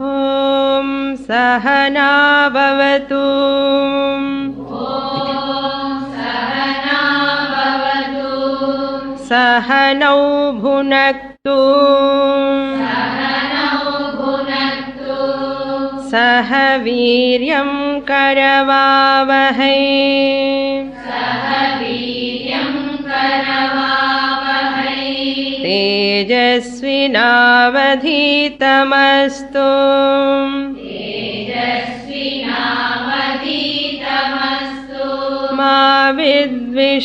ॐ सहना भवतु सहनौ भुनक्तु सह वीर्यं करवावहै तेजस्विनावधीतमस्तु मा विद्विषावहै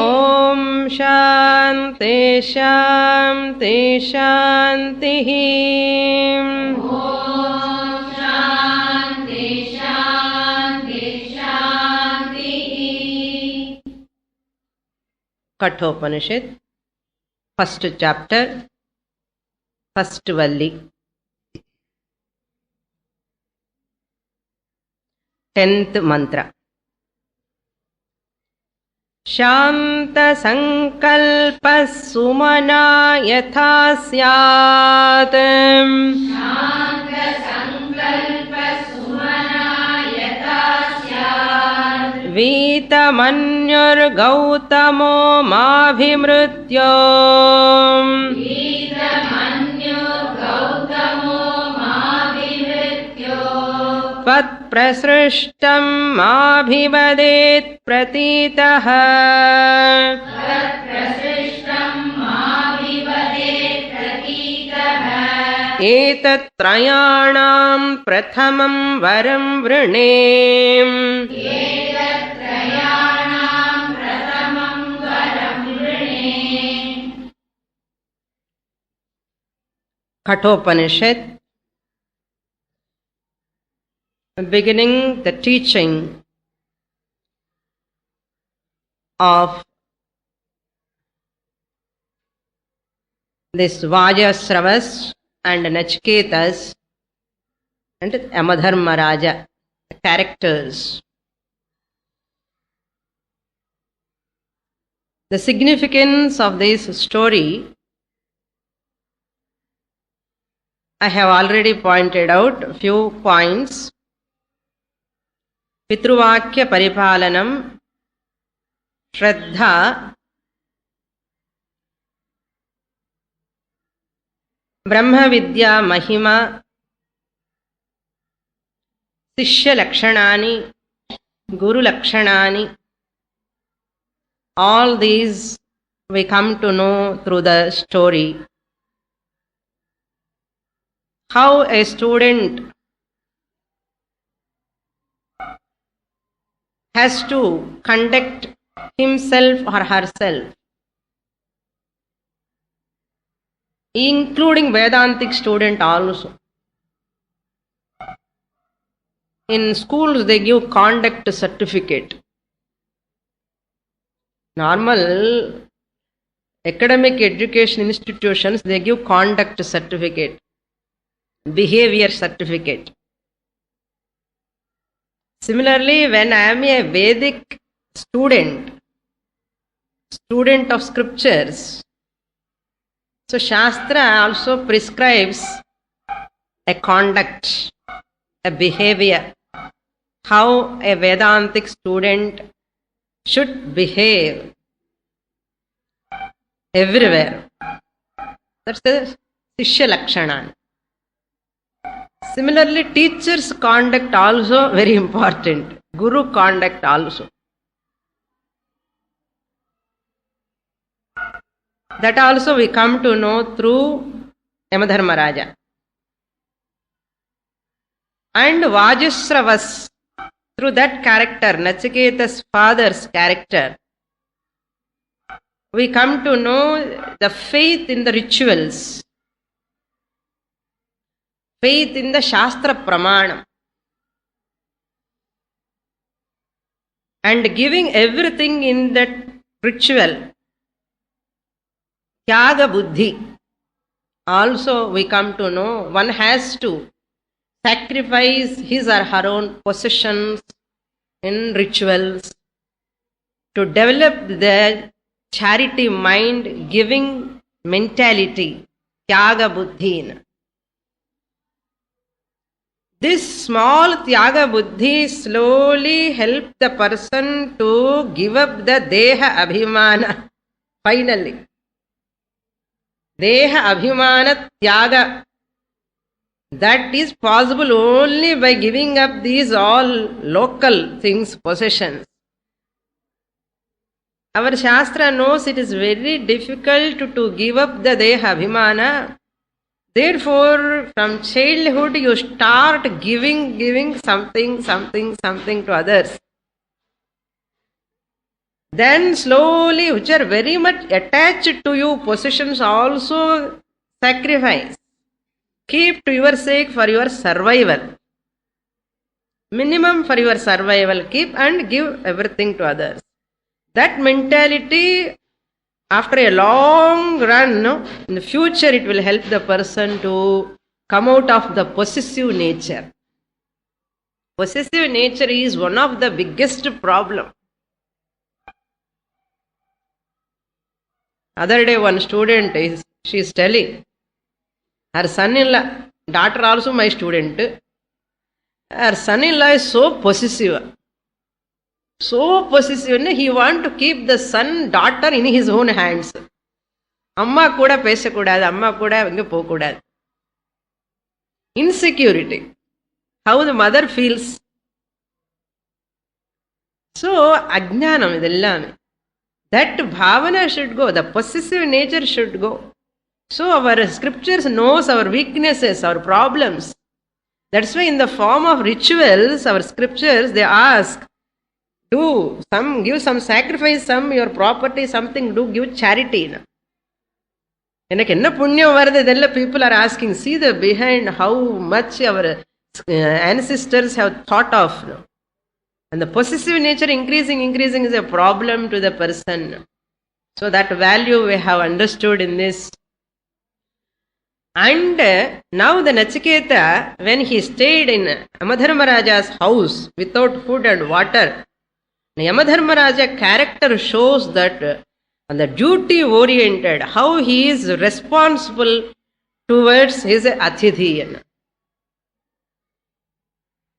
ॐ शान्ति शान्ति शान्तिः कठोपनिषद फर्स्ट चैप्टर फर्स्ट वल्ली 10th मंत्र शांत संकल्प सुमना यथा स्यात् वीतमन्युर्गौतमो माभिमृत्यो त्वत्प्रसृष्टं माभिवदेत् प्रतीतः एतत्त्रयाणां प्रथमं वरं वृणे Kathopanishad beginning the teaching of this Vajasravas and Nachiketas and Yamadharmaraja characters. The significance of this story I have already pointed out a few points. Pitruvakya Paripalanam, Shraddha, Brahma Vidya Mahima, Sishya Lakshanani, Guru Lakshanani, all these we come to know through the story. How a student has to conduct himself or herself, including Vedantic student also. In schools they give conduct certificate. Normal academic education institutions they give conduct certificate, behavior certificate. Similarly, when I am a Vedic student of scriptures, so Shastra also prescribes a conduct, a behavior, how a Vedantic student should behave everywhere. That's the Sishya Lakshana. Similarly, teacher's conduct also very important. Guru conduct also. That also we come to know through Yamadharmaraja. And Vajasravas, through that character, Nachiketa's father's character, we come to know the faith in the rituals, faith in the Shastra Pramanam, and giving everything in that ritual, Tyaga Buddhi. Also we come to know one has to sacrifice his or her own possessions in rituals to develop their charity mind, giving mentality, Tyaga Buddhi. This small Tyaga Buddhi slowly helps the person to give up the Deha Abhimana. Finally, Deha Abhimana Tyaga. That is possible only by giving up these all local things, possessions. Our Shastra knows it is very difficult to give up the Deha Abhimana. Therefore, from childhood you start giving something to others. Then slowly, which are very much attached to you, possessions also sacrifice. Keep to your sake for your survival. Minimum for your survival, keep and give everything to others. That mentality, after a long run, in the future it will help the person to come out of the possessive nature. Possessive nature is one of the biggest problem. Other day one student, she is telling, her son-in-law, daughter also my student, her son-in-law is so possessive. So possessive, he want to keep the son, daughter in his own hands. Amma kuda pesa kudadu, amma kuda inga po kudadu. Insecurity. How the mother feels. So, ajnanam idellame. That bhavana should go, the possessive nature should go. So our scriptures knows our weaknesses, our problems. That's why in the form of rituals, our scriptures, they ask, give some sacrifice, some your property, something, give charity. People are asking, see the behind how much our ancestors have thought of. And the possessive nature increasing is a problem to the person. So that value we have understood in this. And now the Nachiketa, when he stayed in Yamadharmaraja's house without food and water, Yamadharmaraja character shows that on the duty oriented, how he is responsible towards his Atithi.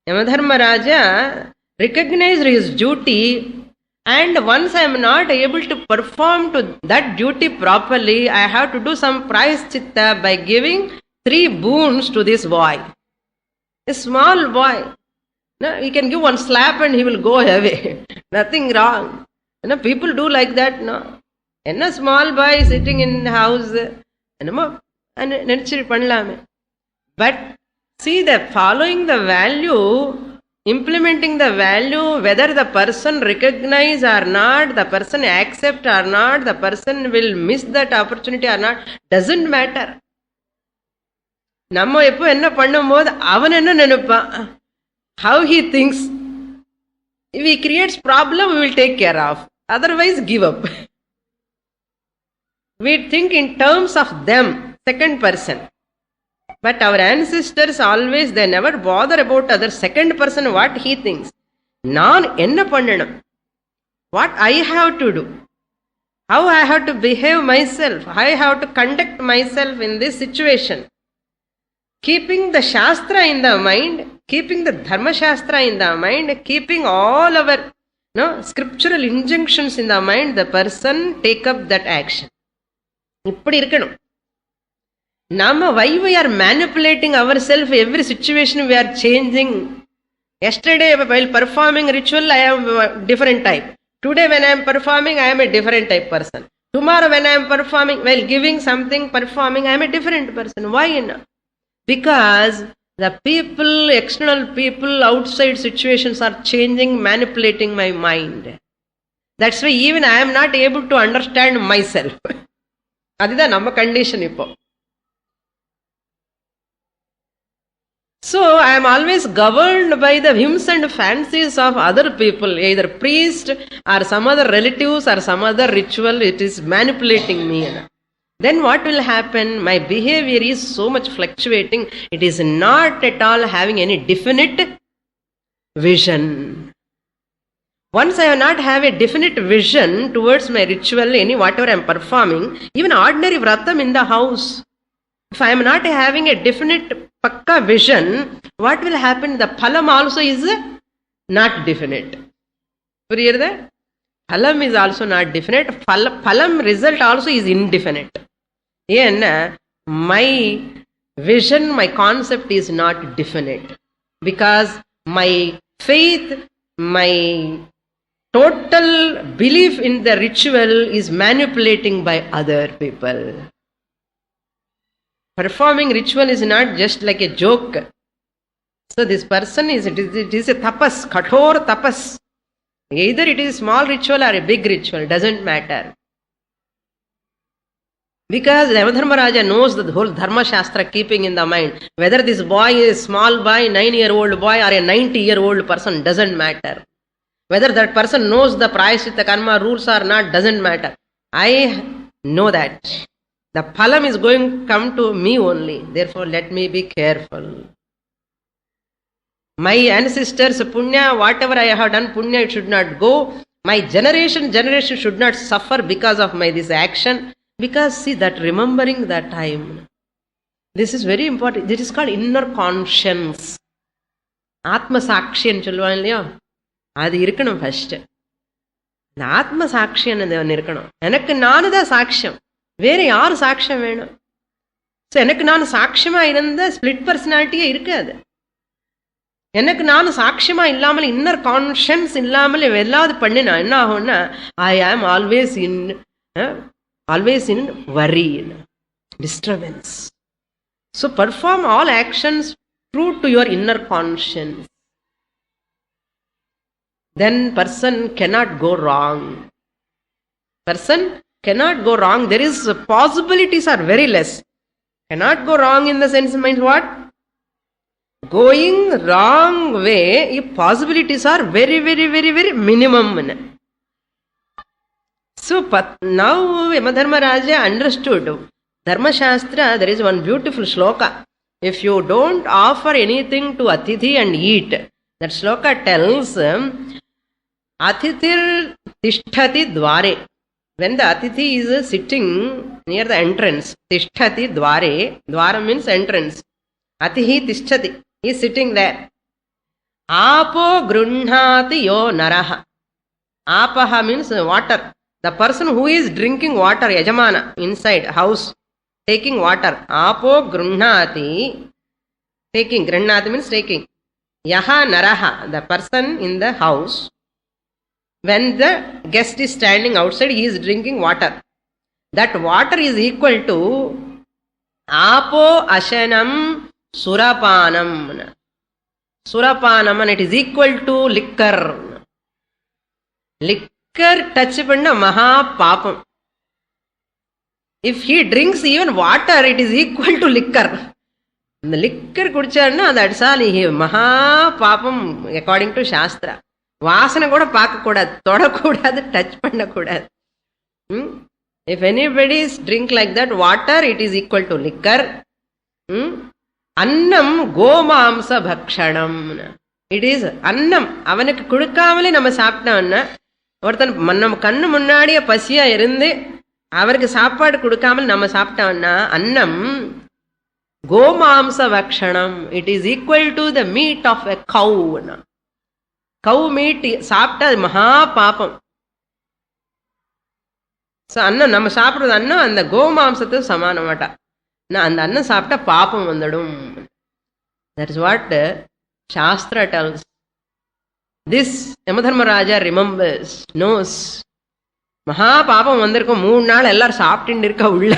Yamadharmaraja recognized his duty, and once I am not able to perform to that duty properly, I have to do some prayaschitta by giving 3 boons to this boy. A small boy. No, he can give one slap and he will go away. Nothing wrong. People do like that. No? And a small boy sitting in the house. But see, the following the value, implementing the value, whether the person recognize or not, the person accept or not, the person will miss that opportunity or not, doesn't matter. நம்ம எப்போ என்ன பண்ணும்போது அவன் என்ன நினைப்பான், how he thinks, if he creates problem we will take care of, otherwise give up. We think in terms of them, second person. But our ancestors always, they never bother about other second person, what he thinks. Naan enna pannanam? What I have to do? How I have to behave myself? How I have to conduct myself in this situation? Keeping the Shastra in the mind, keeping the Dharma Shastra in the mind, keeping all our scriptural injunctions in the mind, the person take up that action. Ippadi irukkanum. Why we are manipulating ourselves, every situation we are changing. Yesterday while performing ritual I am a different type. Today when I am performing I am a different type person. Tomorrow when I am performing, while giving something, performing, I am a different person. Why not? Because the people, external people, outside situations are changing, manipulating my mind. That's why even I am not able to understand myself. Adida nama condition ipo. So I am always governed by the whims and fancies of other people, either priest or some other relatives or some other ritual. It is manipulating me. Then what will happen? My behavior is so much fluctuating. It is not at all having any definite vision. Once I not have a definite vision towards my ritual, any whatever I am performing, even ordinary vratam in the house, if I am not having a definite pakka vision, what will happen? The phalam also is not definite. Puriyirudha? Phalam is also not definite. Phalam result also is indefinite. Yenna, my vision, my concept is not definite. Because my faith, my total belief in the ritual is manipulating by other people. Performing ritual is not just like a joke. So this person it is a tapas, kathor tapas. Either it is small ritual or a big ritual, doesn't matter. Because Yamadharmaraja knows the whole Dharma Shastra keeping in the mind. Whether this boy is small boy, 9-year-old boy or a 90-year-old person, doesn't matter. Whether that person knows the Prayaschitta Karma rules or not, doesn't matter. I know that. The phalam is going to come to me only. Therefore, let me be careful. My ancestors, punya, whatever I have done, punya, it should not go. My generation should not suffer because of my this action. Because see, that remembering that time, this is very important. This is called inner conscience. Atma Sakshi nu solluvan illaya, adu irukkanum first. The Atma Sakshi anu irukkanum. Enakku naanu da saksham, vera yaar saksham venum. So enakku naanu sakshama irundha split personality irukadhu. எனக்கு நான் சாட்சியமா இல்லாமல் inner conscience இல்லாமல் எல்லாவது பண்ணினா என்ன ஆகும்னா, I am always in worry, disturbance. So perform all actions true to your inner conscience. Then person cannot go wrong. There is possibilities are very less. Cannot go wrong in the sense means what? Going wrong way, possibilities are very, very, very, very minimum. So now Yamadharmaraja understood Dharma Shastra. There is one beautiful shloka. If you don't offer anything to Atithi and eat, that shloka tells Atithir Tishtati Dware. When the Atithi is sitting near the entrance, Tishtati Dware, Dwara means entrance. Atihi Tishtati, he is sitting there. Apo Grunhati yo Naraha. Apaha means water. The person who is drinking water, Yajamana, inside house, taking water. Apo Grunhati, taking. Grunhati means taking. Yaha Naraha, the person in the house. When the guest is standing outside, he is drinking water. That water is equal to Apo Ashanam Surapanam. Surapanam, and it is equal to liquor. Liquor touch panna maha papam. If he drinks even water, it is equal to liquor. The liquor kudichana, that's all he maha papam according to Shastra. Vasana kuda paaka kodadu, thoda kodadu, touch panna kodadu. If anybody drink like that water, it is equal to liquor. Annam gomamsa bhakshanam. It is annam. Avanukku kudukamale nama saaptana. ஒருத்தன் நம்ம கண்ணு முன்னாடியே பசியா இருந்து அவருக்கு சாப்பாடு கொடுக்காமல் நம்ம சாப்பிட்டோம்னா அன்னம் கோமாம்ச பக்ஷணம். It is equal to the meat of a cow. Cow meat சாப்பிட்டா அது மகா பாப்பம். அன்னம் நம்ம சாப்பிட்றது அன்னம் அந்த கோமாம்சத்துக்கு சமானம் மாட்டா. அந்த அன்னம் சாப்பிட்டா பாப்பம் வந்துடும். That is what shastra tells. This Yamadharmaraja remembers, knows. மகா பாபம் வந்திருக்கும். 3 நாள் எல்லாரும் சாப்பிட்டு இருக்க உள்ள.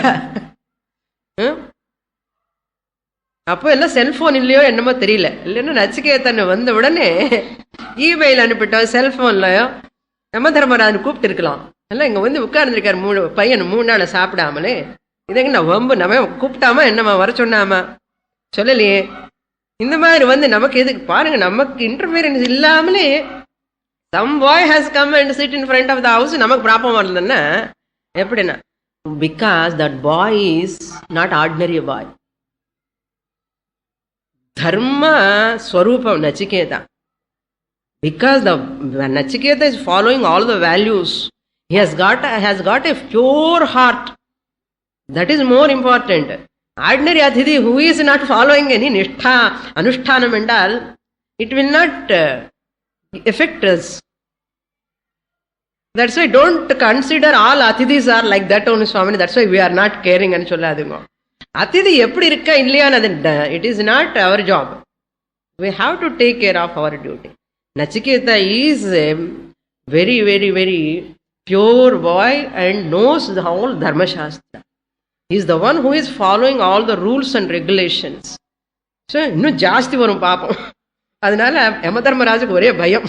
அப்போ எல்லாம் செல்போன் இல்லையோ என்னமோ தெரியல. இல்லைன்னா நச்சிகேதன் வந்த உடனே இமெயில் அனுப்பிட்டோம். செல்போன்லயோ யமதர்மராஜன் கூப்பிட்டு இருக்கலாம். எல்லாம் இங்க வந்து உட்கார்ந்துருக்காரு பையன் 3 நாள் சாப்பிடாமலே. இதங்க நான் வம்பு நம்ம கூப்பிட்டாமா என்னம்மா வர சொன்னாமா சொல்லலையே. இந்த மாதிரி வந்து நமக்கு எதுக்கு பாருங்க, நமக்கு இன்டர்ஃபியரன்ஸ் இல்லாமலே some boy has come and sit in front of the house, நமக்கு ப்ராப்ளம் வரலன்னா எப்படின்னா, because that boy is not ordinary boy. தர்ம ஸ்வரூபம் Nachiketa. Because the Nachiketa is following all the values. He has got a pure heart. That is more important. Ordinary Atithi who is not following any nishtha, anushtanam and all, it will not affect us. That's why don't consider all Atithis are like that only, Swamini. That's why we are not caring and solladungo. Atithi eppadi irukka illaya, it is not our job. We have to take care of our duty. Nachiketa is a very, very, very pure boy and knows the whole Dharma Shastra. He is the one who is following all the rules and regulations. So, இன்னும் ஜாஸ்தி வரும் பாப்போம். அதனால யமதர்மராஜுக்கு ஒரே பயம்.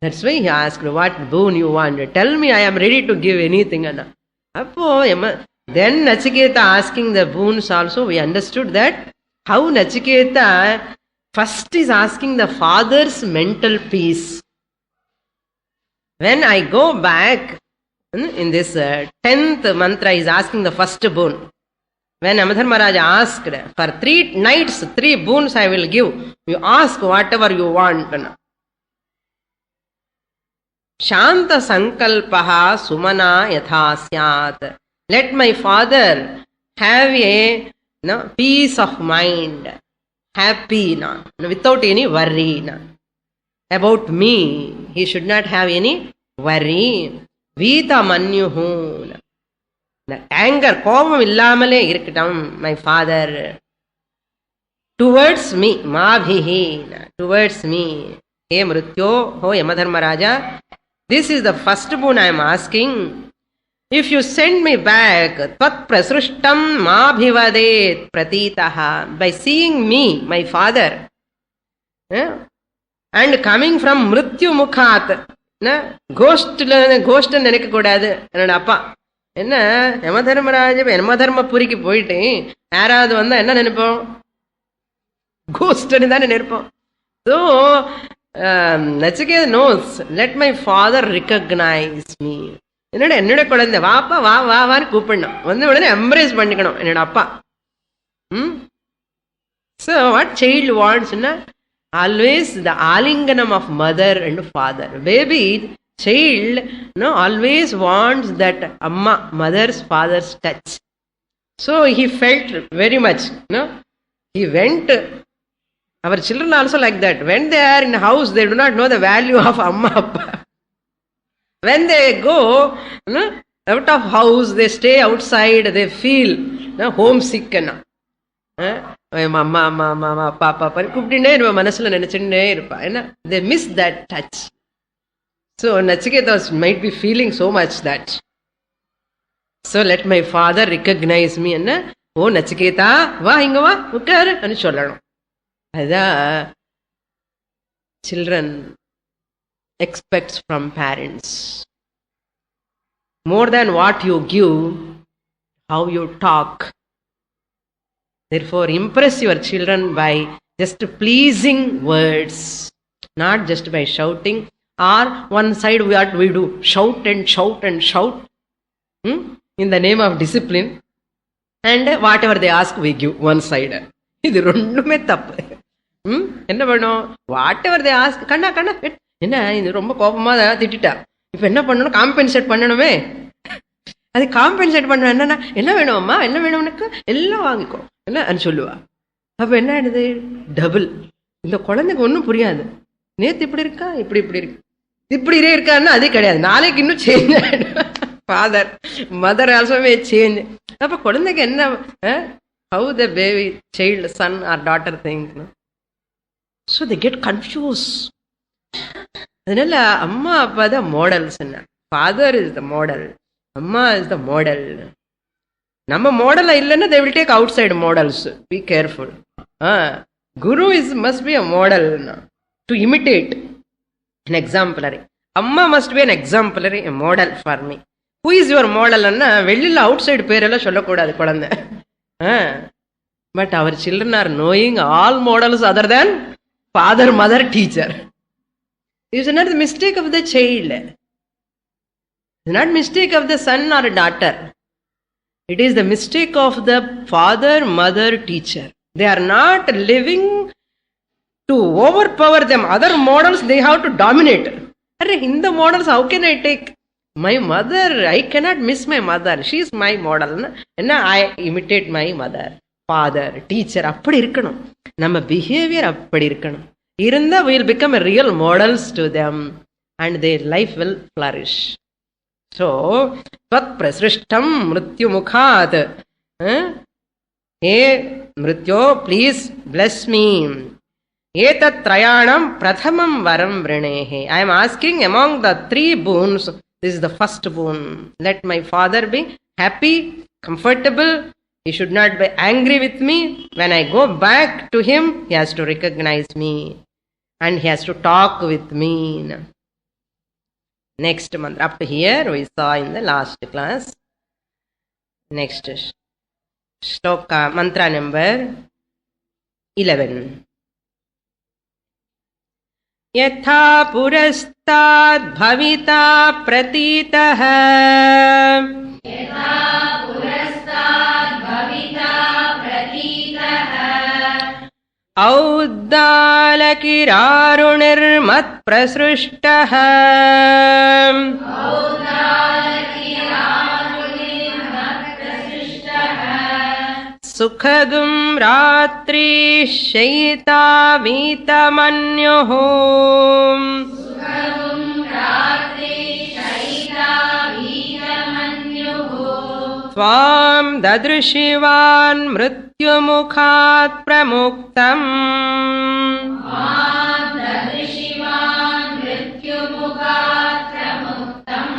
That's why he asked, what boon you want? Tell me, I am ready to give anything. Then Nachiketa asking the boons also, we understood that how Nachiketa first is asking the father's mental peace. When I go back, in this 10th mantra, he is asking the first boon. When Yamadharmaraja asked, for 3 nights, 3 boons I will give. You ask whatever you want. Shanta sankalpaha sumana yatha syat. Let my father have a peace of mind. Happy, without any worry. About me, he should not have any worry. Vita manyuhu. The anger, kovam illamale irukkatam, my father. Towards me, mabhihi, towards me. Hey Mrityo, ho Yamadharmaraja, this is the first boon I am asking. If you send me back, tvat prasrushtam mabhivadet pratitaha, by seeing me, my father, and coming from Mrityu Mukhat, ghost நினைக்க கூடாது. என்னோட அப்பா என்ன யமதர்மபுரிக்கு போயிட்டு யாராவது வந்தா என்ன நினைப்போம்? கோஸ்ட்னு தானே நினைப்போம். So Nachiketa knows, let my father recognize me. என்னோட குழந்தை வாப்பா வா வான்னு கூப்பிடணும். வந்து உடனே எம்ப்ரேஸ் பண்ணிக்கணும் என்னோட அப்பா. So what child wants? Always the alinganam of mother and father. Baby, child, always wants that amma, mother's, father's touch. So he felt very much. He went. Our children also like that. When they are in the house, they do not know the value of amma, appa. When they go out of house, they stay outside, they feel homesick. அம்மா அம்மா அம்மா அம்மா அப்பா அப்பா கூப்பிட்டுட்டே இருப்பேன், மனசுல நினைச்சுட்டே இருப்பா. ஏன்னா they miss that touch. So Nachiketa might be feeling so much that. So let my father recognize me. என்ன ஓ நச்சிகேதா வா இங்க வா உட்காரு அப்படின்னு சொல்லணும். அதுதான் children expects from parents. More than what you give, how you talk. Therefore, impress your children by just pleasing words, not just by shouting. Or one side what we do, shout and shout and shout in the name of discipline, and whatever they ask we give one side. இது ரெண்டுமே தப்பு. என்ன பண்ணும்? whatever they ask, கண்ணா கண்ணா என்ன இது ரொம்ப கோபமா திட்டா, இப்ப என்ன பண்ணணும்? காம்பன்சேட் பண்ணணுமே. அது காம்பன்சேட் பண்ண என்னன்னா, என்ன வேணும் அம்மா, என்ன வேணும் உனக்கு, எல்லாம் வாங்கிக்கோ என்ன சொல்லுவா. அப்ப என்ன ஆயிடுது? டபுள். இந்த குழந்தைக்கு ஒன்றும் புரியாது. நேத்து இப்படி இருக்கா, இப்படி இப்படி இருக்கு, இப்படியே இருக்கான்னா அதே கிடையாது. நாளைக்கு இன்னும் சேஞ்ச் ஆயிடும். Father mother also may change. அப்ப குழந்தைக்கு என்ன, how the baby child son or daughter think. So they get confuse. அதனால அம்மா அப்பா தான் மாடல்ஸ். என்ன ஃபாதர் இஸ் த மாடல், அம்மா இஸ் த மாடல். நம்ம மாடல் இல்லைன்னா they will take outside models. Be careful. Guru must be a model to imitate, an exemplary. Amma must be an exemplary, a model for me. Who is your model? வெளியில outside பேரெல்லாம் சொல்லக்கூடாது குழந்தை. But our children are knowing all models other than father, mother, teacher. It is not the mistake of the child. It is not mistake of the son or daughter. It is the mistake of the father, mother, teacher. They are not living to overpower them. Other models, they have to dominate. In the models, how can I take my mother? I cannot miss my mother. She is my model. And I imitate my mother, father, teacher. Appadi irukkanum. Nama behavior appadi irukkanum. Irundha we will become a real models to them and their life will flourish. So, Tvat prasrishtam mrityu mukhat. Hey, Mrityo, please bless me. Etat trayanam prathamam varam vrinehe. I am asking among the 3 boons, this is the first boon. Let my father be happy, comfortable. He should not be angry with me. When I go back to him, he has to recognize me. And he has to talk with me. Next month, up to here, we saw in the last class. Next shloka, mantra number 11. Yatha purastad bhavita pratitah. Yatha purastad bhavita pratitah. Auddalakirarunir mat prasrishtah. Sukhagum ratri shaita vitamanyuhu. Sukhagum ratri shaita vitamanyuhu. Tvam dadrishivan mrityumukhat pramuktam. Tvam dadrishivan mrityumukhat pramuktam.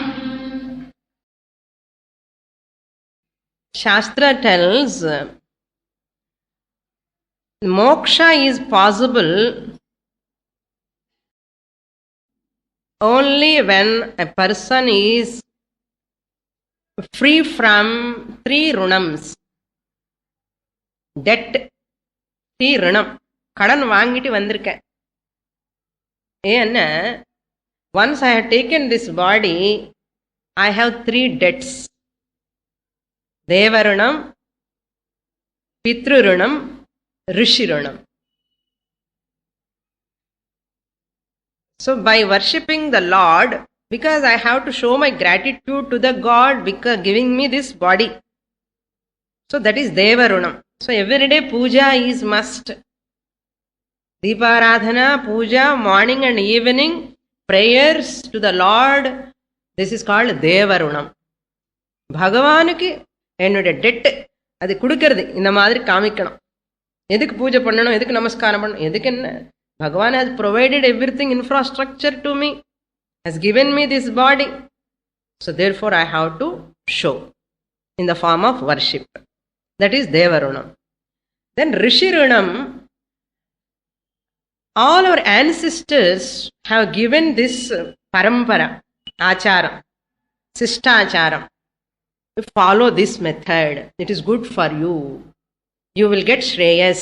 Shastra tells moksha is possible only when a person is free from 3 runams. Debt, 3 runam. Kadan vaangiti vandirken. And once I have taken this body, I have 3 debts. Devarunam, Pitrurunam, Rishirunam. So by worshipping the Lord, because I have to show my gratitude to the God because giving me this body. So that is Devarunam. So every day puja is must. Deeparadhana, puja, morning and evening, prayers to the Lord. This is called Devarunam. Bhagavanukku என்னுடைய dead அது கொடுக்கறது இந்த மாதிரி காமிக்கணும். எதுக்கு பூஜை பண்ணணும், எதுக்கு நமஸ்காரம் பண்ணணும், எதுக்கு என்ன? பகவான் has provided everything infrastructure to me, has given me this body. So therefore I have to show in the form of worship. That is Devarunam. Then Rishirunam, all our ancestors have given this parampara, acharam, sistacharam. Follow this method. It is good for you. You will get shreyas.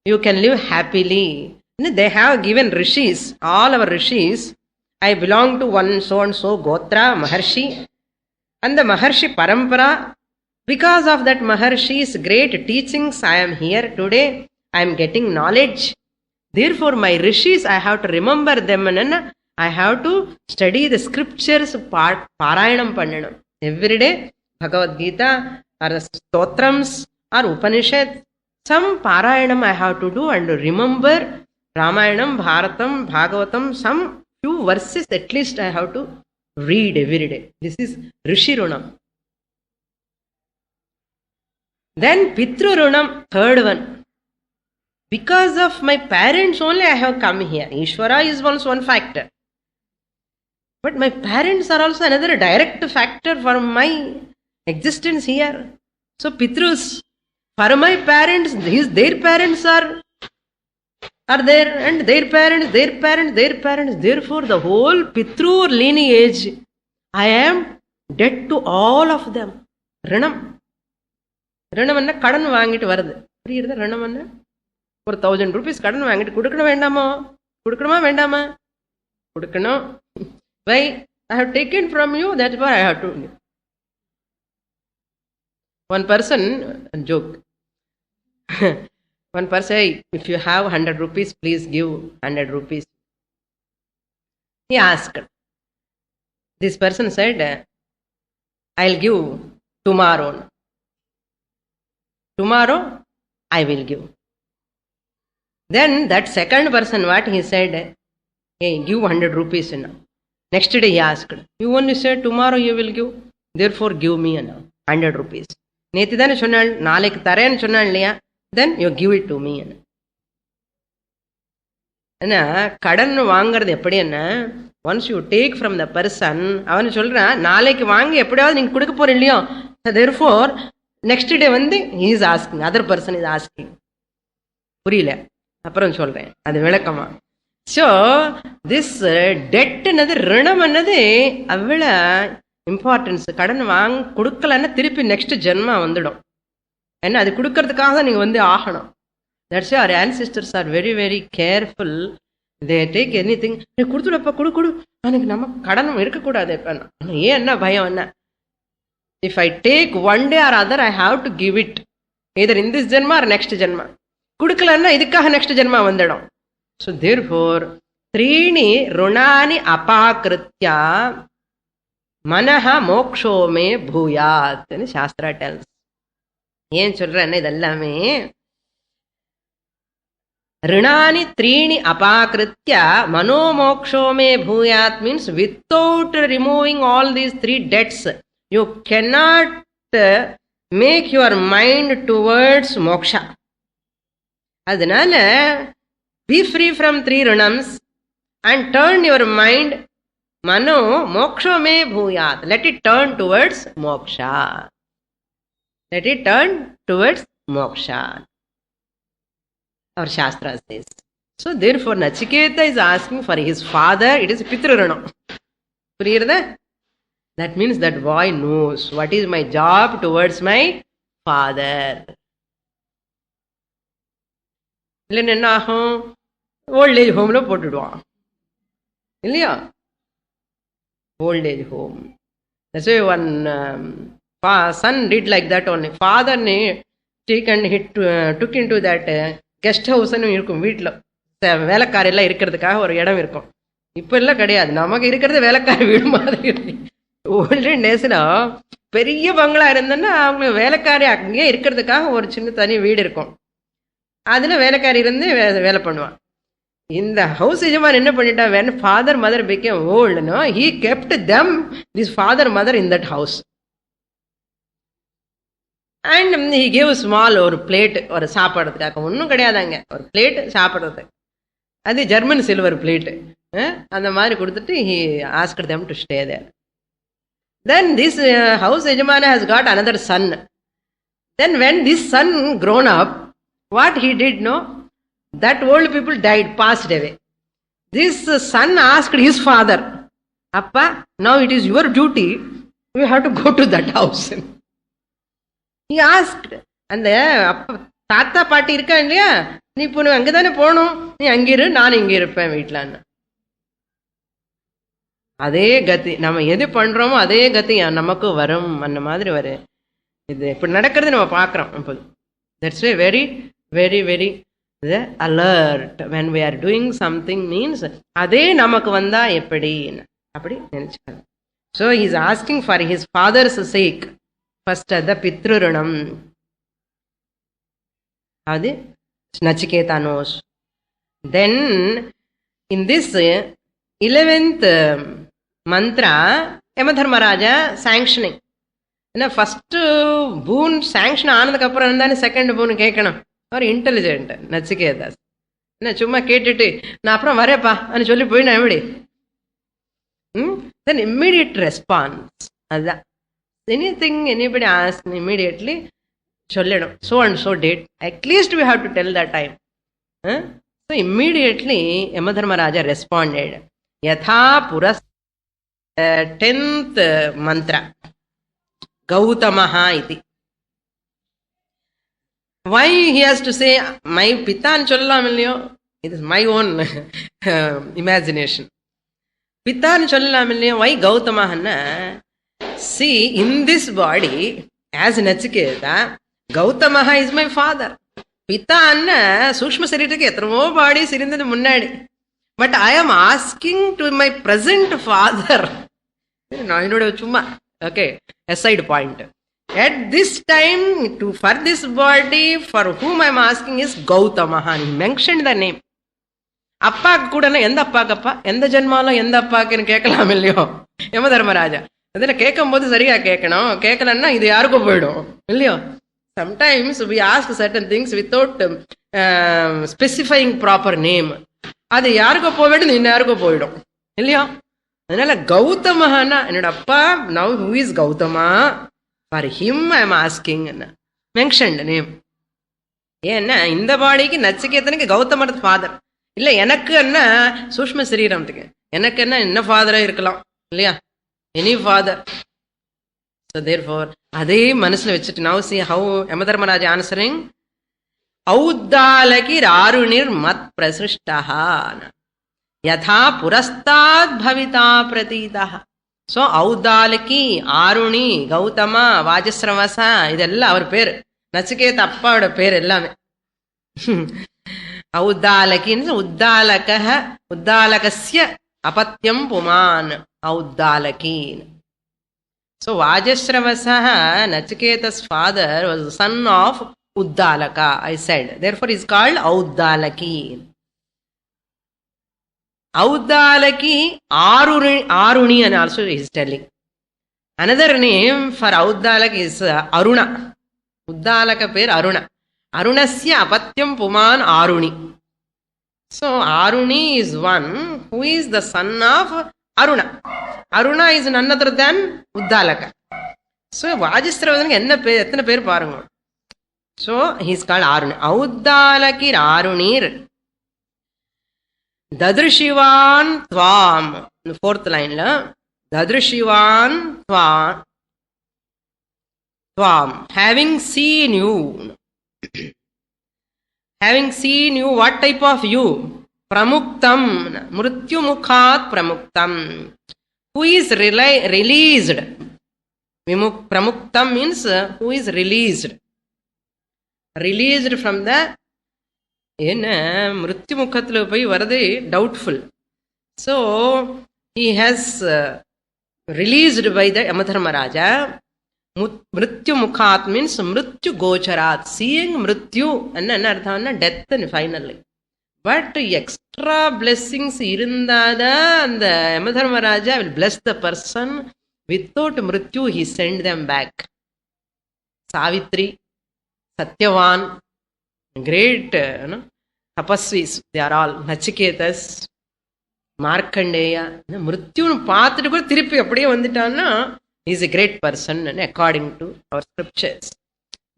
You can live happily. They have given rishis, all our rishis. I belong to one so and so Gotra, Maharshi. And the Maharshi Parampara, because of that Maharshi's great teachings, I am here today. I am getting knowledge. Therefore, my rishis, I have to remember them and I have to study the scriptures, Parayanam Pandanam. Every day, Bhagavad Gita or Stotrams or Upanishad, some Parayanam I have to do and remember Ramayanam, Bharatam, Bhagavatam, some few verses at least I have to read every day. This is Rishirunam. Then Pitrurunam, third one. Because of my parents only I have come here. Ishvara is also one factor. But my parents are also another direct factor for my existence here. So Pitrus, for my parents, their parents are there, and their parents, their parents, their parents. Therefore, the whole Pitru lineage, I am debt to all of them. Ranam. Ranam anna kadan vaangittu varudhu. Puriyudha ranam anna? For 1,000 rupees kadan vaangittu kudukana vendama? Kudukanuma vendama? Kudukanum. Why? I have taken from you, that's why I have to. One person, joke. One person, "Hey, if you have 100 rupees, please give 100 rupees." He asked. This person said, "I'll give tomorrow. Tomorrow, I will give." Then that second person, what he said, "Hey, give 100 rupees now." Next day he asked, "You only said tomorrow you will give, therefore give me 100 rupees. நேற்று தானே சொன்னாள், நாளைக்கு தரேன்னு சொன்னாள் இல்லையா? Then you give it to me." ஏன்னா கடன் வாங்கறது எப்படி என்ன, once you take from the person, அவனு சொல்றான் நாளைக்கு வாங்கி எப்படியாவது நீங்க கொடுக்க போற இல்லையோ, therefore நெக்ஸ்ட் டே வந்து he is asking, other person is asking. புரியல, அப்புறம் சொல்றேன் அது விளக்கமா. ஸோ திஸ் டெட்னது, ரிணம் என்னது அவ்வளோ இம்பார்ட்டன்ஸ். கடன் கொடுக்கலன்னா திருப்பி நெக்ஸ்ட் ஜென்மா வந்துடும். ஏன்னா அது கொடுக்கறதுக்காக தான் நீங்கள் வந்து ஆகணும். That's our ancestors are very very careful. they take anything. நீ கொடுத்துடப்பா, கொடு, எனக்கு நம்ம கடன் இருக்கக்கூடாது. ஏன் என்ன பயம் என்ன, if I take one day or other I have to give it, either in this ஜென்மா or next ஜென்மா. கொடுக்கலன்னா இதுக்காக நெக்ஸ்ட் ஜென்மா வந்துடும். So therefore, त्रीणि ऋणानि अपाकृत्य मनः मोक्षो मे भूयात् ன்னு சாஸ்திரா tells. ஏன் சொல்றேன்னா இதெல்லாமே ऋणानि त्रीणि अपाकृत्य मनो मोक्षो मे भूयात् means without removing all these three debts you cannot make your mind towards moksha. அதனால be free from three rinams and turn your mind, mano moksha me bhuyat, let it turn towards moksha. Let it turn towards moksha, our shastra says. So therefore Nachiketa is asking for his father. It is pitru rinam. Puriyirudha? That means that boy knows what is my job towards my father. இல்லைன்னு என்ன ஆகும், voltage ஹோம்ல போட்டுடுவான் இல்லையா? Voltage home. That's why one son did like that only. Father took into that guest house இருக்கும், வீட்டில் வேலைக்காரெல்லாம் இருக்கிறதுக்காக ஒரு இடம் இருக்கும். இப்போ எல்லாம் கிடையாது, நமக்கு இருக்கிறது வேலைக்கார வீடு மாதிரி. ஓல்டு டேஸ்ல பெரிய பங்களா இருந்தோன்னா அவங்க வேலைக்காரி அங்கேயே இருக்கிறதுக்காக ஒரு சின்ன தனி வீடு இருக்கும், அதுல வேலைக்காரி இருந்து வேலை பண்ணுவான். இந்த ஹவுஸ் எஜமான் என்ன பண்ணிட்டான், when father mother became old, no, he kept them, this father mother in that house, and he gave small ஒரு பிளேட், ஒரு சாப்பிட்றதுக்காக ஒன்றும் கிடையாதாங்க, ஒரு பிளேட் சாப்பிட்றது, அது ஜெர்மன் சில்வர் பிளேட், அந்த மாதிரி கொடுத்துட்டு he asked them to stay there. Then this house ejamana has got another son. Then when this son grown up, what he did, no, that old people died, passed away. This son asked his father, "Appa, now it is your duty, you have to go to that house." He asked, and அப்பா தாத்தா பாட்டி இருக்கா இல்லையா, நீ இப்போ அங்கதானே போகணும், நீ அங்கிரு, நான் இங்க இருப்பேன் வீட்டிலான்னு. அதே கதி நம்ம எது பண்றோமோ அதே கதி நமக்கு வரும், அந்த மாதிரி வரும். இது இப்படி நடக்கிறது நம்ம பார்க்கிறோம். இப்போ that's why very very very alert when we are doing something means அதே நமக்கு வந்தா எப்படி அப்படி நினைச்சுக்கணும். So he is asking for his father's sake. First the pitru rinam, adu Nachiketa knows. Then in this 11th mantra Yamadharmaraja sanctioning. First boon sanction ஆனதுக்கு அப்புறம் தானே second boon கேட்கணும். அவர் இன்டெலிஜென்ட் நச்சிகேதாஸ். என்ன சும்மா கேட்டுட்டு நான் அப்புறம் வரேப்பா அப்படின்னு சொல்லி போய் நான் எப்படி தென் இம்மீடியட் ரெஸ்பான்ஸ். அதுதான் anything anybody asks immediately சொல்லிடும், so and so date, at least we have to tell that time. So immediately Yamadharmaraja responded. Yatha puras 10th mantra Gautamaha iti. Why he has to say my pitan sollaam illiyo, it is my own imagination. Pitan sollaam illiyo, why Gautamaha na, see in this body as Nachiketa, Gautamaha is my father. பித்தான்னு சூக்ஷ்ம சரீரத்துக்கு எத்தனமோ பாடி சிரிந்தது முன்னாடி. But I ஆம் asking to my present father. நான் என்னோட சும்மா okay aside point. At this time, for this body, for whom I am asking is Gautamaha. He mentioned the name. அப்பாக்கு கூட எந்த அப்பாக்கப்பா, எந்த ஜென்மாலும் எந்த அப்பாக்குன்னு கேட்கலாம் இல்லையோ யம தர்மராஜா. அதில் கேட்கும் போது சரியா கேட்கணும், கேட்கலன்னா இது யாருக்கும் போயிடும் இல்லையோ. Sometimes we ask certain things without specifying proper name. அது யாருக்கோ போக வேண்டும், இன்னும் யாருக்கோ போயிடும் இல்லையா. அதனால கௌதமஹானா என்னோட அப்பா. Now who is Gautama? For him I am asking. Mentioned name. ஏன்னா இந்த பாடிக்கு நச்சிகேதனுக்கு கௌதமர் ஃபாதர் இல்லை, எனக்கு என்ன சூஷ்ம சரீரத்துக்கு எனக்கு என்ன ஃபாதராக இருக்கலாம் இல்லையா, எனி ஃபாதர். ஸோ தேர்ஃபோர் அதே மனசில் வச்சுட்டு நவ் சி ஹவு யமதர்மராஜ ஆன்சரிங். ஔத்தாலகி ராருணிர் மத் பிரசிஷ்டா யதா புரஸ்தாத் பவிதா பிரதீதா. ஸோ ஔத்தாலகி, ஆருணி, கௌதமா, வாஜஸ்ரவசா இதெல்லாம் அவர் பேர். நச்சிகேத அப்பாவோட பேர் எல்லாமே. ஔத்தாலகின்னு உத்தாலக, உத்தாலகஸ்ய அபத்யம் புமான் ஔத்தாலகீன். So Vajasravasa, Nachiketa's father, was the son of Uddalaka, I said. Therefore he is called Auddalaki. Auddalaki, Aruni and also he is telling. Another name for Auddalaki is Aruna. Uddalaka per Aruna. Arunasya apatyam puman Aruni. So Aruni is one who is the son of Aruna. Aruna is none other than Uddalaka. So Vajasravasana என்ன பேர், எத்தனை பேர் பாருங்க. So he is called Aruni. Auddalaki Arunir Dadrishivan Tvam. Fourth line la Dadrishivan Tvam. Having seen you. Having seen you, what type of you? Pramuktam, Mrityu Mukhat Pramuktam. Who is released? Pramuktam means who is released. Released from the Mrityu Mukhathila poi varade doubtful. So he has released by the Yamadharmaraja. Mrityu Mukhat means Mrityu Gocharat. Seeing Mrityu and another death finally. But extra blessings irundada, and the Yamadharmaraja will bless the person. Without Mrityu, he send them back. Savitri, Satyavan, great tapasvis, they are all. Nachiketas, Markandeya. Mrityu paathu kuda thirupi appadiye vandittaana, he is a great person according to our scriptures.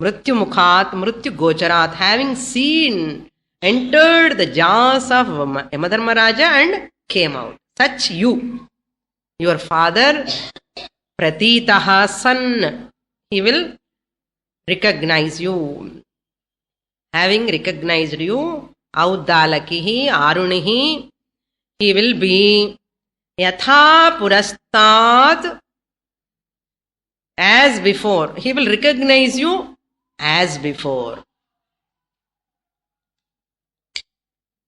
Mrityu Mukhat, Mrityu Gocharat, having seen, entered the jaws of Yamadharmaraja and came out. Such you, your father, Pratitaha, son, he will recognize you. Having recognized you, Auddalakihi, Arunihi, he will be Yatha Purastat, as before. He will recognize you as before.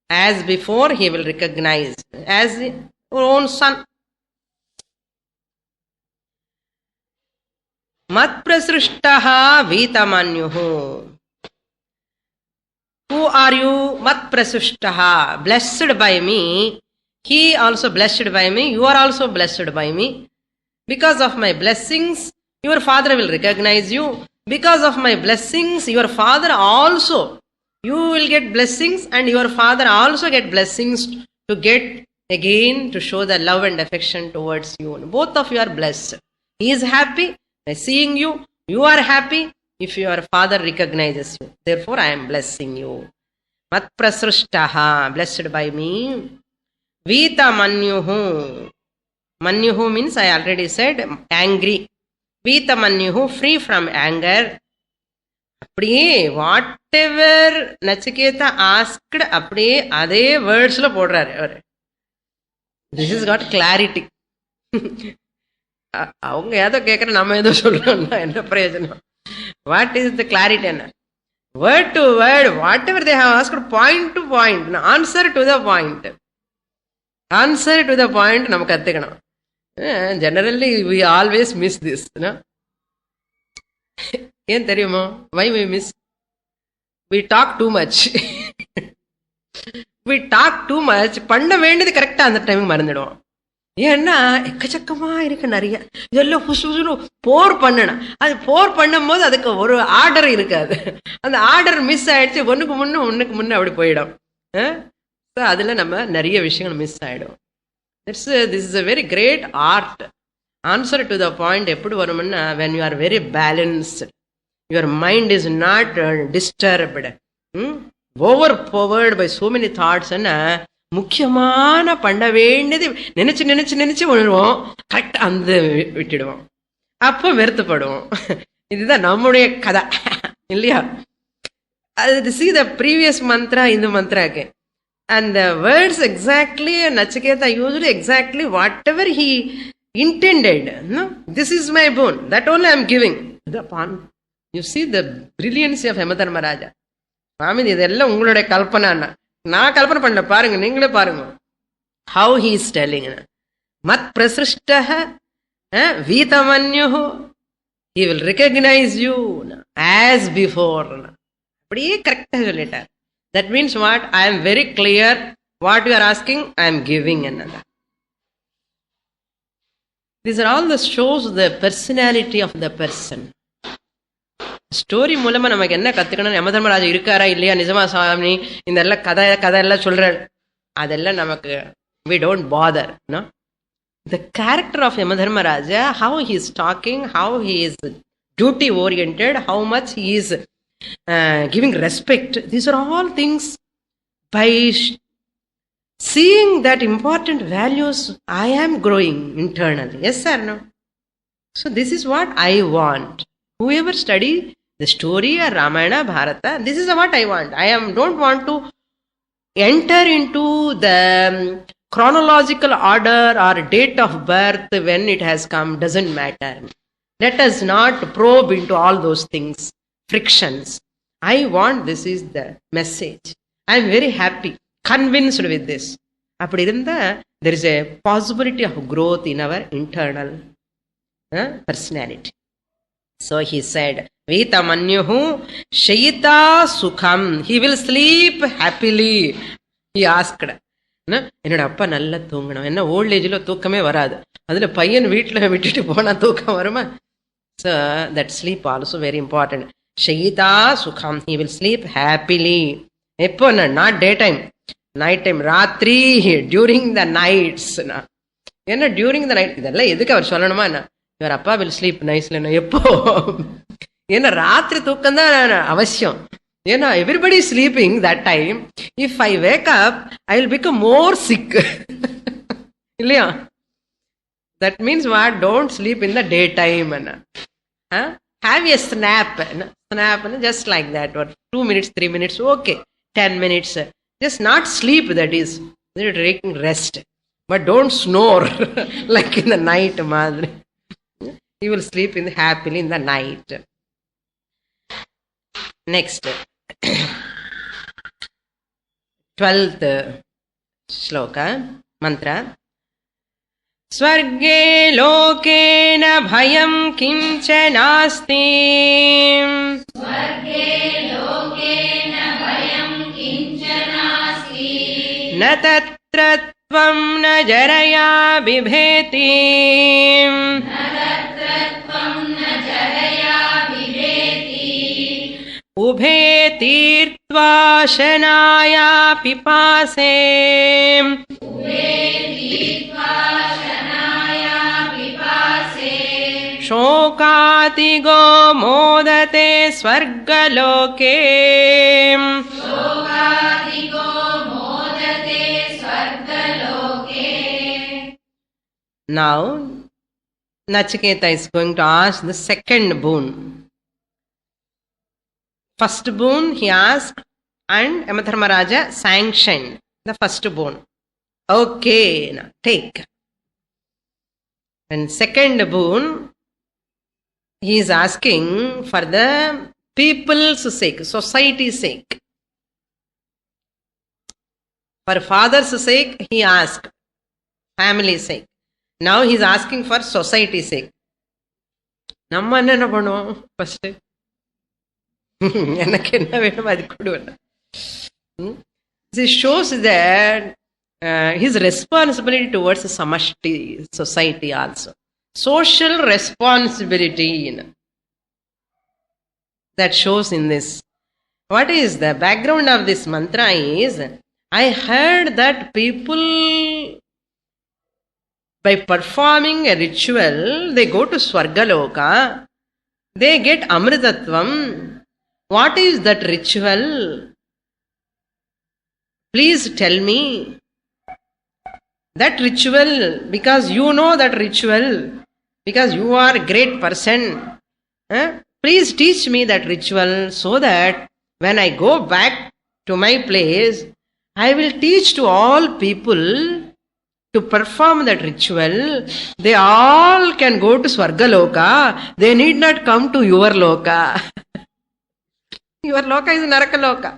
As before, he will recognize as your own son. Mat prasrishtaha vitamanyuhu. Who are you? Mat prasrishtaha. Blessed by me. He also blessed by me. You are also blessed by me. Because of my blessings, your father will recognize you. Because of my blessings, your father also, you will get blessings, and your father also get blessings to get again to show the love and affection towards you. Both of you are blessed. He is happy by seeing you. You are happy if your father recognizes you. Therefore, I am blessing you. Mat prasrishtaha, blessed by me. Vita manyuhu. Manyuhu means I already said angry. Vita manyuhu, free from anger. அப்படியே whatever Nachiketa asked அப்படியே அதே வேர்ட்ஸ்ல போடுறாரு அவர். This is god clarity. அவங்க ஏதோ கேட்கற நம்ம ஏதோ சொல்றோம்னா என்ன பிரயோஜனம்? What is the clarity? என்ன word to word, whatever they have asked, point to point, answer to the point. Answer to the point நம்ம கத்துக்கணும். Generally we always miss this. ஏன் தெரியுமோ? Why we miss? We talk too much. We talk too much. பண்ண வேண்டியது கரெக்டா அந்த டைமுக்கு மறந்துடுவோம். ஏன்னா எக்கச்சக்கமா இருக்கு நிறைய, இதெல்லாம் போர் பண்ணணும். அது போர் பண்ணும் போது அதுக்கு ஒரு ஆர்டர் இருக்காது. அந்த ஆர்டர் மிஸ் ஆயிடுச்சு, ஒன்னுக்கு முன்ன அப்படி போயிடும். அதுல நம்ம நிறைய விஷயங்கள் மிஸ் ஆயிடும். This is a very great art. Answer to the point எப்படி வரும்னா, when you are very balanced, your mind is not disturbed, overpowered by so many thoughts. முக்கியமான பண்ண வேண்டியது நினைச்சு உணர்வோம், கரெக்ட் அந்த விட்டுடுவோம், அப்போ வெறுத்துப்படுவோம். இதுதான் நம்முடைய கதை இல்லையா? அது see the previous mantra in the mantra again, and the words exactly Nachiketa usually exactly whatever he intended. No, this is my boon, that only I am giving. You see the brilliance of Yamadharmaraja. Swami, இதெல்லாம் உங்களுடைய கல்பனா, நான் கல்பனை பண்ணல, பாருங்க, நீங்களே பாருங்க. How he is telling, mat prasrishtah vitamanyuh, he will recognize you as before. அப்படியே கரெக்டா சொல்லிட்டார். That means what? I am very clear what you are asking, I am giving another. These are all the shows the personality of the person. Story மூலமா நமக்கு என்ன கத்துக்கணும்? யமதர்மராஜா இருக்காரா இல்லையா, நிஜமா சாமி இந்த எல்லாம் கதை எல்லாம் சொல்ற, அதெல்லாம் நமக்கு we don't bother. No, the character of Yamadharmaraja, how he is talking, how he is duty oriented, how much he is giving respect, these are all things by seeing that important values I am growing internally. Yes or no? So this is what I want. Whoever study the story or Ramayana, Bharata, this is what I want. I don't want to enter into the chronological order or date of birth when it has come, doesn't matter. Let us not probe into all those things, frictions. I want, this is the message. I am very happy, convinced with this. அப்படி இருந்தா there is a possibility of growth in our internal personality. So he said, Vitamanyuhu Shayita Sukham, he will sleep happily. He asked, என்னோட அப்பா நல்லா தூங்கணும், என்ன volt ஏஜ்ல தூக்கமே வராது, அதுல பையன் வீட்டுல விட்டுட்டு போனா தூக்கம் வருமா? So that sleep also very important. Shayita Sukham, he will sleep happily. எப்போ? not daytime, night time, ராத்திரி, during the nights. என்ன during the night? இதெல்லாம் எதுக்கு அவர் சொல்லணுமா? என்ன your அப்பா will sleep nicely. எப்போ? ஏன்னா ராத்திரி தூக்கம் தான் அவசியம். ஏன்னா everybody is sleeping that time. If I wake up, I will become more sick. இல்லையா? That means what? Don't sleep in the daytime. Have a snap, just like that, or 2 minutes, 3 minutes, okay, 10 minutes. Just not sleep, that is taking rest, but don't snore like in the night madri. He will sleep happily in the night. Next, 12th shloka, mantra. Swarge loke na bhayam kincha nasti. Swarge loke na bhayam kincha nasti. Na tatra tvam na jaraya bibheti. उभे तीर्त्वा शनाया पिपासे. शोकातिगो मोदते स्वर्गलोके. Now Nachiketa is going to ask the second boon. First boon he asked, and Yamadharmaraja sanctioned the first boon. Okay, now take. And second boon, he is asking for the People's sake, society's sake. For father's sake, he asked. Family's sake. Now he is asking for society's sake. நம்ம என்ன பண்ணுவோம்? First எனக்கு என்ன வேணும் அது கொடுவேன். This shows that his responsibility towards the samashti society also. Social responsibility that shows in this. What is the background of this mantra is, I heard that people, by performing a ritual, they go to Swargaloka, they get Amritatvam. What is that ritual? Please tell me. That ritual, because you know that ritual, because you are a great person. Please teach me that ritual so that when I go back to my place, I will teach to all people to perform that ritual. They all can go to Swargaloka. They need not come to your loka. Your loka is Narakaloka.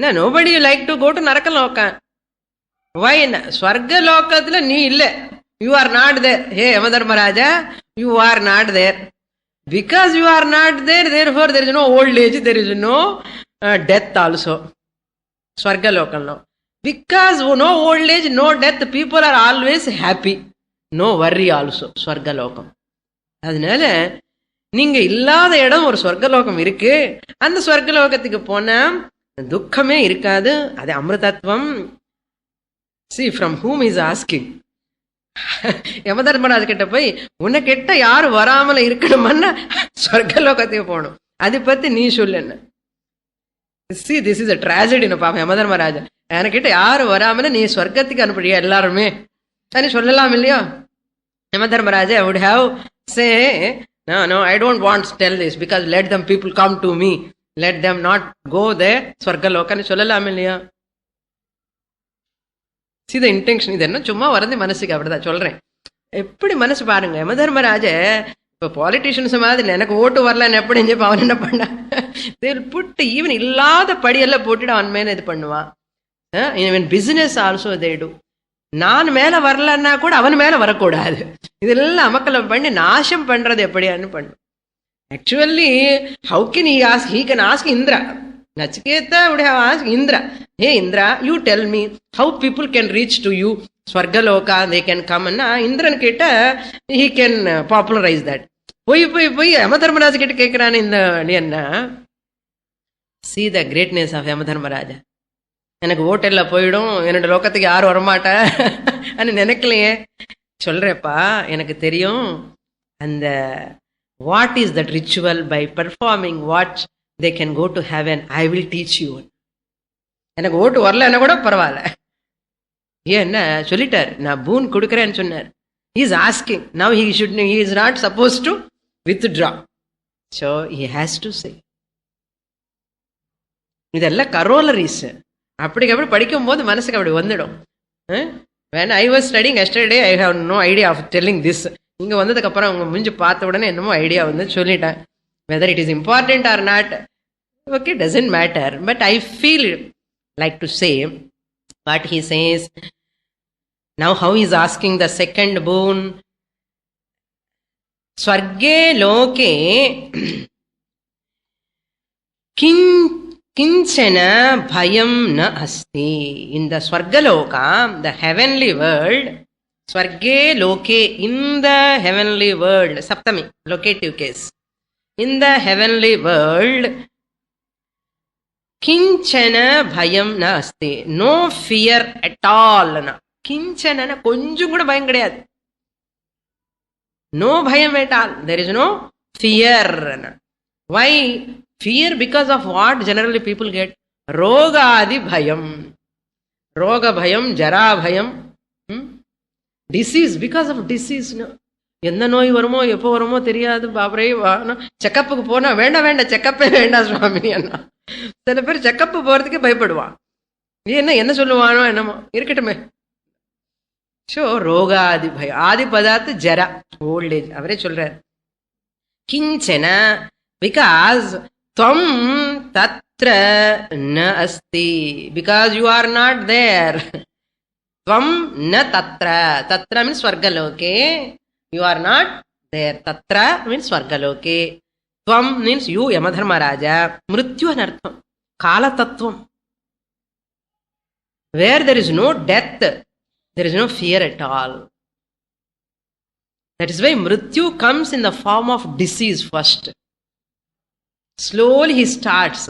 No, nobody like to go to Narakaloka. Why? Swargalokathila nee illa. You are not there. Hey, Yamadharmaraja, you are not there. Because you are not there, therefore there is no old age, there is no death also. Swargalokanlo. Because no old age, no death, people are always happy. No worry also. Swargalokam. அதனால நீங்க இல்லாத இடம் ஒரு சொர்க்கலோகம் இருக்கு. அந்த சொர்க்கலோகத்துக்கு போனா துக்கமே இருக்காது. அது அமிர்தத்வம். See from whom he is asking. யமதர்மராஜ் கிட்ட போய் உன்னை கிட்ட யாரு வராமல இருக்கணும்னா சொர்க்கலோகத்துக்கு போகணும். அதை பத்தி நீ சொல்லு. See, this is a tragedy. பாப்பா யமதர்மராஜா என்கிட்ட யாரு வராமல நீ சொர்க்கத்துக்கு அனுப்புறியா எல்லாருமே சொல்லலாம் இல்லையா? Yamadharmaraja would have say, no, I don't want to tell this because let them people come to me. Let them not go there. சொர்க்கலோகன்னு சொல்லலாம் இல்லையா? See the intention. இது என்ன சும்மா வரது மனசுக்கு அப்படிதான் சொல்றேன். எப்படி மனசு பாருங்க. யமதர்மராஜ இப்ப பாலிட்டிஷியன்ஸ் மாதிரி எனக்கு ஓட்டு வரலன்னு எப்படி அவன் என்ன பண்ண புட்டு ஈவன் இல்லாத படியெல்லாம் போட்டுட்டு அவன் மேல இது பண்ணுவான். Even business also they to. நான் மேல வரலன்னா கூட அவன் மேல வரக்கூடாது. இதெல்லாம் அமக்கலம் பண்ணி நாசம் பண்றது எப்படியான்னு பண்ணும். Actually, how can he ask? He can ask Indra. Nachiketa would have asked Indra. Hey Indra, you tell me how people can reach to you. Swargaloka, they can come. And Indran keta, he can popularize that. Poi Yamadharmaraja keta kekran in the see the greatness of Yamadharmaraja. எனக்கு ஓட்டெல்லாம் போயிடும், என்னோட லோகத்துக்கு யாரும் வரமாட்டா நினைக்கலையே. சொல்றேப்பா, எனக்கு தெரியும் அந்த what is that ritual, by performing what they can go to heaven. I will teach you. எனக்கு ஓட்டு வரலன்னா கூட பரவாயில்ல. ஏன்னா சொல்லிட்டார், நான் பூன் கொடுக்குறேன்னு சொன்னார். He is asking. Now he is not supposed to withdraw. So he has to say. இதெல்லாம் கரோலரிஸ். அப்படி படிக்கும் போது மனசுக்கு அப்படி வந்துடும். When I was studying yesterday, I have no idea of telling this. இங்க வந்ததுக்கு அப்புறம் அவங்க முடிஞ்சு பார்த்த உடனே என்னமோ ஐடியா வந்து சொல்லிட்டேன். Whether it is important or not, okay, doesn't matter. But I feel like to say what he says. Now how he is asking the second boon. Swarge loke kinchana bhayam na asti. In the Swargaloka, the heavenly world, Swarge loke, in the heavenly world, Saptami, locative case. In the heavenly world, kinchana bhayam na asti. No fear at all. Kinchana, konjum kuda bhayam kediyadu. No bhayam at all. There is no fear. Why? Fear because of what generally people get? Roga adi bhayam. Roga bhayam, jara bhayam. Disease, because of disease. எந்த நோய் வருமோ எப்போ வருமோ தெரியாது. பாபரே செக்கப்புக்கு போனா வேண்டாம் செக்கப்பே வேண்டாம் சுவாமி அண்ணா. சில பேர் செக்கப்பு போறதுக்கு பயப்படுவான். என்ன சொல்லுவானோ என்னமோ இருக்கட்டுமே. ஸோ ரோகாதி பயம், ஆதி பதார்த்த ஜரா, ஓல்ட் ஏஜ். அவரே சொல்றார், Kinchana, because tvam tatra na asti, because you are not there. Tvam na tatra, tatra means swargaloke, you are not there. Tatra means swargaloke. Tvam means you, Yamadharmaraja. Mrityu anartham, kala tattvam. Where there is no death, there is no fear at all. That is why Mrityu comes in the form of disease first. Slowly he starts.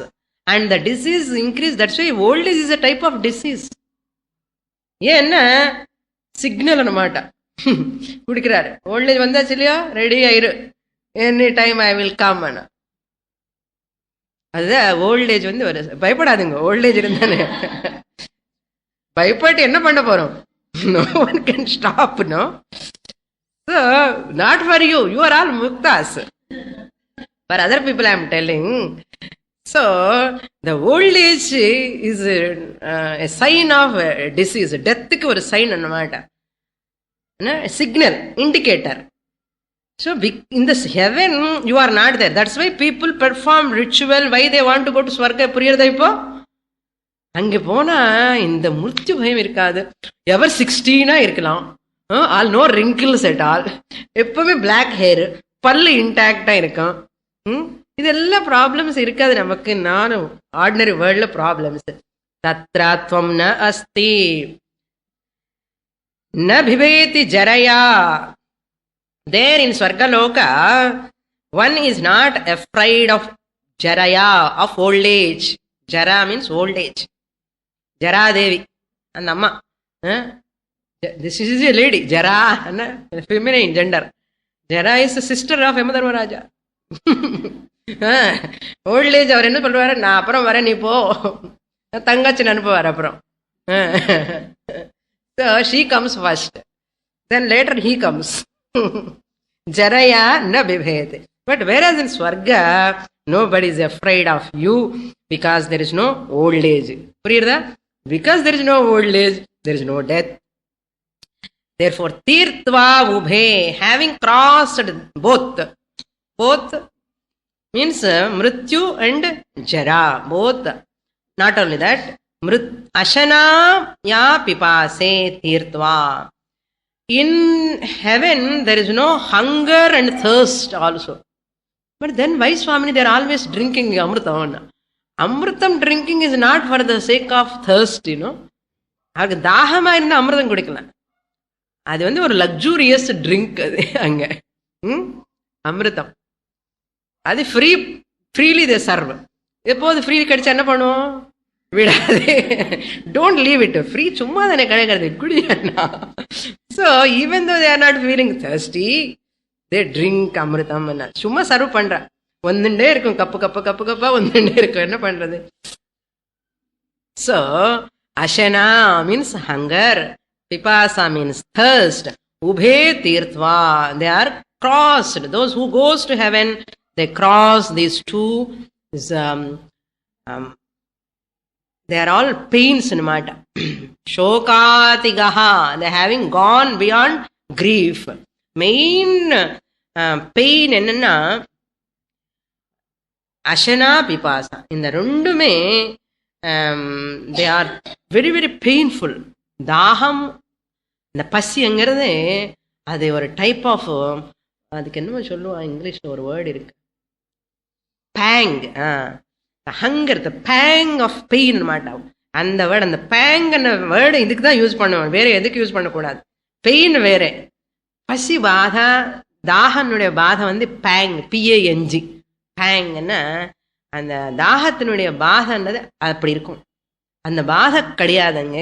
And the disease increases. That's why old age is a type of disease. ஏன்னா signal அனமாட்டா குடிக்கிறாரு. Old age வந்தாச்சு இல்லையா, ready ஆயிரு, any time I will come. அதுதான் old age வந்து பயப்படாதுங்க. Old age இருந்தானே பயப்பட்டு என்ன பண்ண போறோம்? No one can stop, no? So, not for you. You are all muktas. For other people I am telling. So, the old age is a sign of disease. Death ku or sign annamata. Signal, indicator. So, in this heaven, you are not there. That's why people perform ritual. Why they want to go to Swarga? புரியுறதா இப்போ? அங்கே போனா இந்த மிருத்யு பயம் இருக்காது. எவர் 16 இருக்கலாம். All know wrinkles at all. எப்பவுமே பிளாக் ஹேர், பல்லு இன்டாக்டா இருக்கும். இதெல்லாம் ப்ராப்ளம்ஸ் இருக்காது நமக்கு. நானும் ஆர்டினரி வேர்ல்ட்ல ப்ராப்ளம்ஸ். தத்ராத்வம் ந அஸ்தி ந பிபேதி ஜரயா. There in Swargaloka, one is not afraid of jaraya, of old age. Jara means old age. Jara Devi, and Amma. This is a lady, Jara, feminine gender. Jara is the sister of Yamadharmaraja. Old age, அவர் என்ன சொல்லுவாரு, நான் அப்புறம் வரேன், நீ போ, தங்கச்சி அனுப்புவார் அப்புறம். So she comes first, then later he comes. Jaraya na bibhete. But whereas in Swarga, nobody is afraid of you because there is no old age. Puriyada? Because there is no old age, there is no death. Therefore, tirtva ubhe, having crossed both. Both means mrityu and jara. Both. Not only that, ashana ya pipase tirtva. In heaven, there is no hunger and thirst also. But then why, Swamini, they are always drinking Amritam? Amritam drinking is not for the sake of thirst, you know. அவருக்கு தாகமா இருந்தா அமிர்தம் குடிக்கலாம். அது வந்து ஒரு luxurious drink. அது அங்க அமிர்தம் அது ஃப்ரீலி தே சர்வ். எப்போது ஃப்ரீ கிடைச்சா என்ன பண்ணுவோம்? விடாதே. Don't leave it. ஃப்ரீ சும்மா தானே கிடைக்கிறது, குடியா. So even though they are not feeling thirsty, they drink அமிர்தம். சும்மா சர்வ் பண்ற, வந்துட்டே இருக்கும், கப்பு கப்பு கப்பு கப்பா வந்துட்டே இருக்கும். என்ன பண்றது? ஸோ அஷனா means hunger, pipasa means thirst, ubhe tirtva, they are crossed. Those who goes to heaven, they cross these two. They are all pains in matter. Shokatigaha, they having gone beyond grief. Main pain enna ashana pipasa. இந்த ரெண்டுமே they are very very painful. தாகம், இந்த பசிங்கிறது அது ஒரு type of, அதுக்கு என்னமோ சொல்லுவான் இங்கிலீஷ்ல ஒரு வேர்டு இருக்கு, pang. Hunger, the pang of pain மாட்டாவும் அந்த வேர்டு. அந்த பேங் வேர்டு இதுக்கு தான் யூஸ் பண்ணுவாங்க, வேற எதுக்கு யூஸ் பண்ணக்கூடாது. பெயின் வேற, பசி பாதா, தாகனுடைய பாதை வந்து பேங், PANG. பேங்ன்னா அந்த தாகத்தினுடைய பாதைன்றது அப்படி இருக்கும். அந்த பாதை கிடையாதுங்க.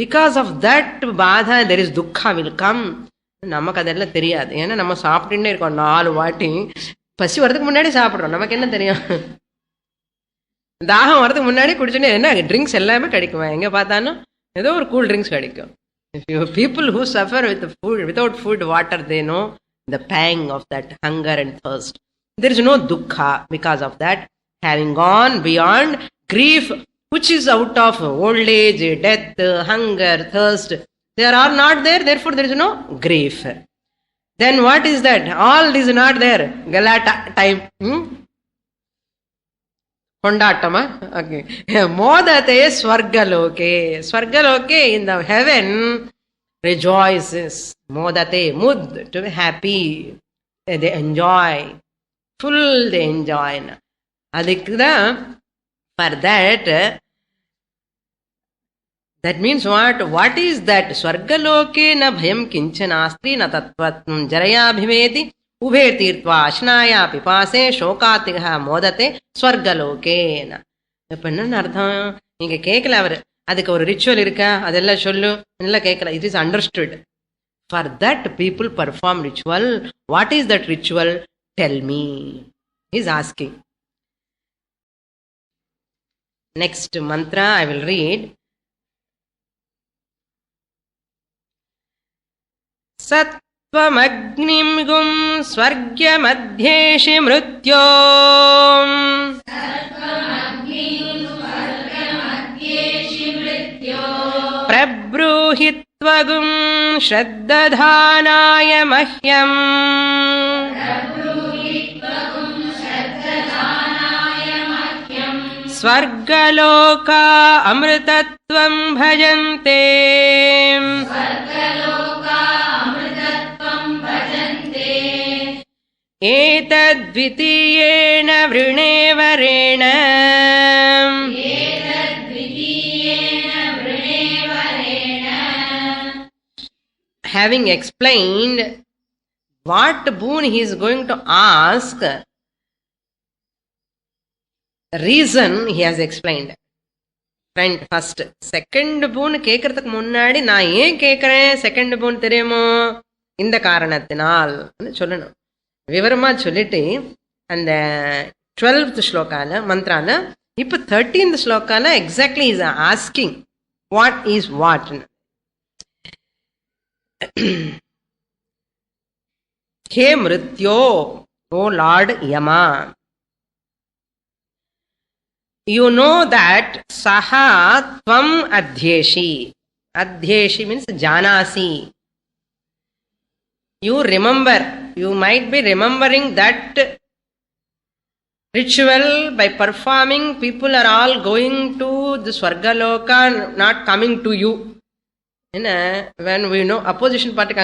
பிகாஸ் ஆஃப் தட் பாதா தெர் இஸ் துக்கா வில் கம். நமக்கு அதெல்லாம் தெரியாது. ஏன்னா நம்ம சாப்பிட்டுட்டே இருக்கோம் 4 வாட்டி. பசி வரதுக்கு முன்னாடி சாப்பிட்றோம், நமக்கு என்ன தெரியும்? தாகம் வரதுக்கு முன்னாடி குடிச்சுட்டே என்ன ட்ரிங்க்ஸ் எல்லாமே கிடைக்கும். எங்கே பார்த்தாலும் ஏதோ ஒரு கூல் ட்ரிங்க்ஸ் கிடைக்கும். People who suffer with food, without food, water, they know the pang of that hunger and thirst. There is no dukkha because of that. Having gone beyond grief, which is out of old age, death, hunger, thirst, they are all not there. Therefore, there is no grief. Then what is that? All is not there. Galata time. Kondatama. Okay. Modate Swargaloke. Swargaloke in the heaven rejoices. Modate, mud, to be happy. They enjoy. Full they enjoy. Adikda, for that means what? What is that? Swargaloke na bhayam kinchanastri na tattvatvam jaraya bhimeti ubhe tirtva ashnaya pipase shokatiga modate swargalokena. இப்ப என்னன்னு அர்த்தம்? நீங்க கேட்கல, அவரு அதுக்கு ஒரு ritual இருக்கா, அதெல்லாம் சொல்லு, நல்லா கேட்கல. It is understood. For that people perform ritual. What is that ritual? Tell me. Is asking. Next mantra I will read. சத்வமக்னிம் கும் ஸ்வர்க்யமத்யேஷி மிருத்யோ பிரப்ரூஹித்வகும் ஸ்ரத்ததானாய மஹ்யம் ஸ்வர்கலோகா அமிர்தத்வம் பஜந்தே ஏதத்விதீயேன விருணேவரேண having explained what boon he is going to ask, reason he has explained. Friend, first second boon கேட்கறதுக்கு முன்னாடி நான் ஏன் கேட்கிறேன் second boon தெரியுமோ, இந்த காரணத்தினால் சொல்லணும். விவரமா சொல்லிட்டு அந்த 12th ஸ்லோகால மந்த்ரால இப்ப 13th ஸ்லோகால exactly is asking what is what. Hey மிருத்யோ, oh lord Yama, you know that saha tvam adhyeshi. Adhyeshi means janasi. You remember, you might be remembering that ritual by performing. People are all going to the Swargaloka, not coming to you. When we know opposition party,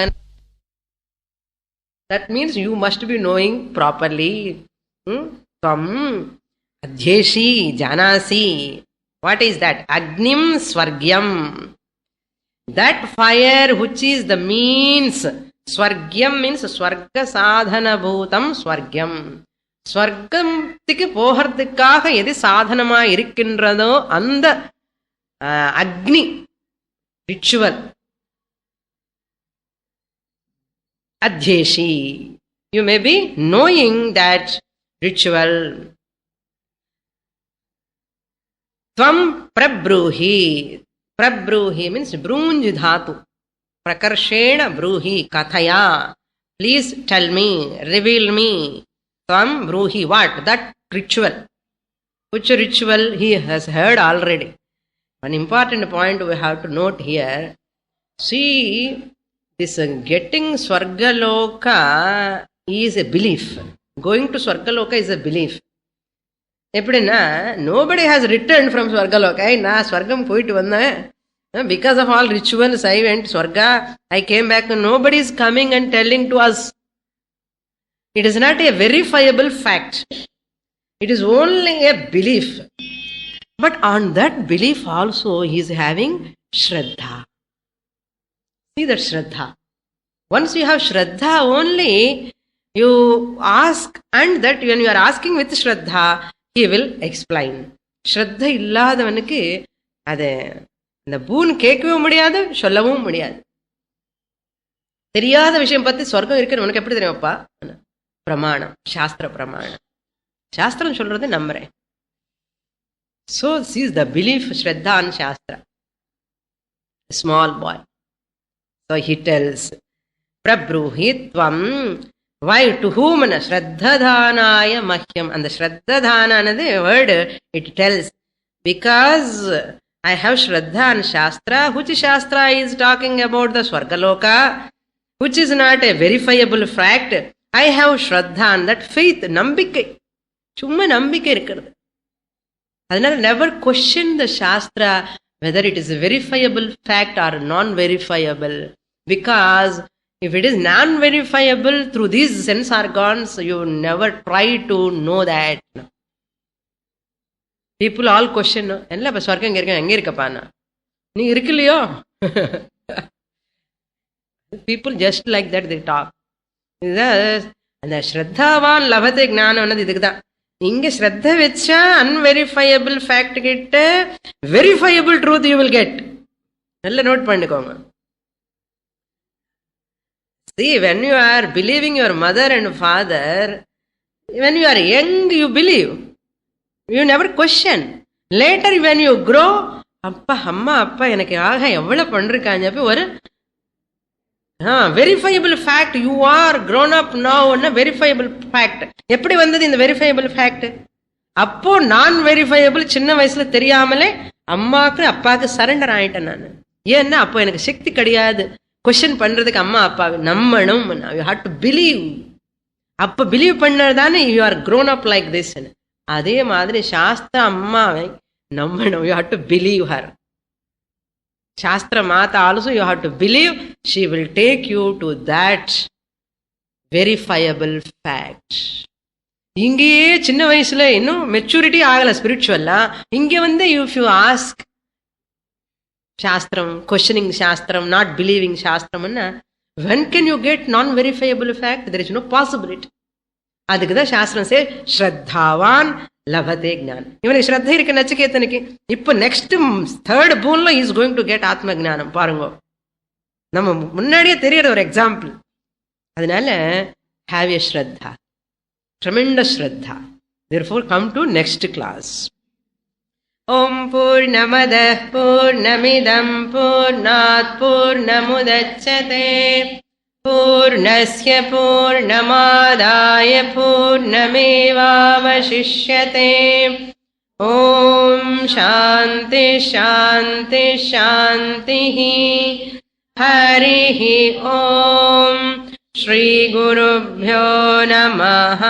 that means you must be knowing properly. Tvam adhyeshi janasi. What is that? Agnim swargyam. That fire which is the means. Swargyam means swarga sadhana bhutam swargyam. ஸ்வர்க்கத்துக்கு போகிறதுக்காக எது சாதனமா இருக்கின்றதோ அந்த அக்னி ritual. அத்யேஷி, you may be knowing that ritual. त्वं प्रब्रूहि. प्रब्रूहि means brunj dhatu. Prakarshena bruhi kathaya. Please tell me, reveal me. Tvam bruhi, what? That ritual. Which ritual he has heard already. One important point we have to note here. See, this getting Swargaloka is a belief. Going to Swargaloka is a belief. எப்படின்னா, nobody has returned from Swargaloka. நான் ஸ்வர்க்கம் போயிட்டு வந்தேன், because of all rituals I went Swarga, I came back. Nobody is coming and telling to us. It is not a verifiable fact. It is only a belief. But on that belief also he is having Shraddha. See that Shraddha. Once you have Shraddha only, you ask, and that when you are asking with Shraddha, he will explain. Shraddha இல்லாதவனுக்கு அது இந்த பூன் கேட்கவும் முடியாது, சொல்லவும் முடியாது. தெரியாத விஷயம் பத்தி சொர்க்கம் இருக்குன்னு உனக்கு எப்படி தெரியுமாப்பா? பிரமாணம், சாஸ்திர பிரமாணம். சாஸ்திரம் சொல்றது நம்புறேன். So this is the belief, Shraddha and Shastra. Small boy. So he tells, Prabruhitvam. Why? To whom? Shraddhadhanaya mahyam. And the Shraddhadhana another word, it tells, because I have Shraddha and Shastra. Which Shastra is talking about the Swargaloka? which is not a verifiable fact. I have Shraddha and that faith, நம்பிக்கை, சும்மா நம்பிக்கை இருக்கிறது. அதனால never question the Shastra whether it is a verifiable fact or non-verifiable. Because if it is non-verifiable through these sense organs, you never try to know that. People all question, என்ன இப்ப ஸ்வர்க்கம் இங்க இருக்க, எங்க இருக்கப்பா, நீ இருக்குல்லையோ? People just like that they talk. அந்த ஸ்ரத்தாவான் லபத்தை ஞானம் இதுக்குதான். இங்க ஸ்ரத்த வச்சா அன்வெரிஃபையபிள் ஃபேக்ட் கிட்ட verifiable truth you will get. நல்ல நோட் பண்ணிக்கோங்க. See, when you are believing your mother and father, when you are young you believe, you never question. Later when you grow, அப்பா அம்மா அப்பா எனக்கு ஆக எவ்வளவு பண்றாங்க, ஒரு verifiable fact. You are grown up now. Verifiable fact எப்படி வந்தது இந்த வெரிஃபையபிள் ஃபேக்ட்? அப்போ நான் வெரிஃபையபிள் சின்ன வயசுல தெரியாமலே அம்மாக்கு அப்பாவுக்கு சரண்டர் ஆயிட்டேன் நான். ஏன்னா அப்போ எனக்கு சக்தி கிடையாது கொஸ்டின் பண்றதுக்கு. அம்மா அப்பாவை நம்பணும். You have to believe. அப்ப பிலீவ் பண்ணதானே you are grown up like this. அதே மாதிரி சாஸ்திர அம்மாவை நம்பணும். You have to believe her. Shastra Mata also you have to believe. She will take you to that verifiable fact. இங்கேயே சின்ன வயசுல இன்னும் மெச்சூரிட்டி ஆகல ஸ்பிரிச்சுவல்லா. இங்க வந்து if you ask சாஸ்திரம், questioning சாஸ்திரம், not believing சாஸ்திரம், when can you get non-verifiable fact? There is no possibility. அதுக்குதான் சாஸ்திரம் சே ஸ்ரத்தாவான் லபதே ஞானம். இவனுக்கு ஸ்ரத்த இருக்கு நச்சிகேதனுக்கு. இப்ப நெக்ஸ்ட் தேர்ட் பூன்ல இஸ் கோயிங் டு கெட் ஆத்ம ஞானம். பாருங்க, நம்ம முன்னாடியே தெரியற ஒரு எக்ஸாம்பிள். அதனால ஹேவ் எ ஸ்ரத்தா, ட்ரெமெண்டஸ் ஸ்ரத்தா. therefore come to next class. ஓம் பூர்ணமதః பூர்ணமிதம் பூர்ணாத் பூர்ணமுதச்யதே பூர்ணஸ்ய பூர்ணமாதாய பூர்ணமேவாவசிஷ்யதே. ஓம் சாந்தி சாந்தி சாந்திः. ஹரிः ஓம். ஸ்ரீ குருப்யோ நமः.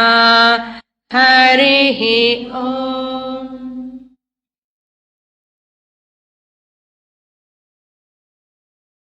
ஹரிः ஓம்.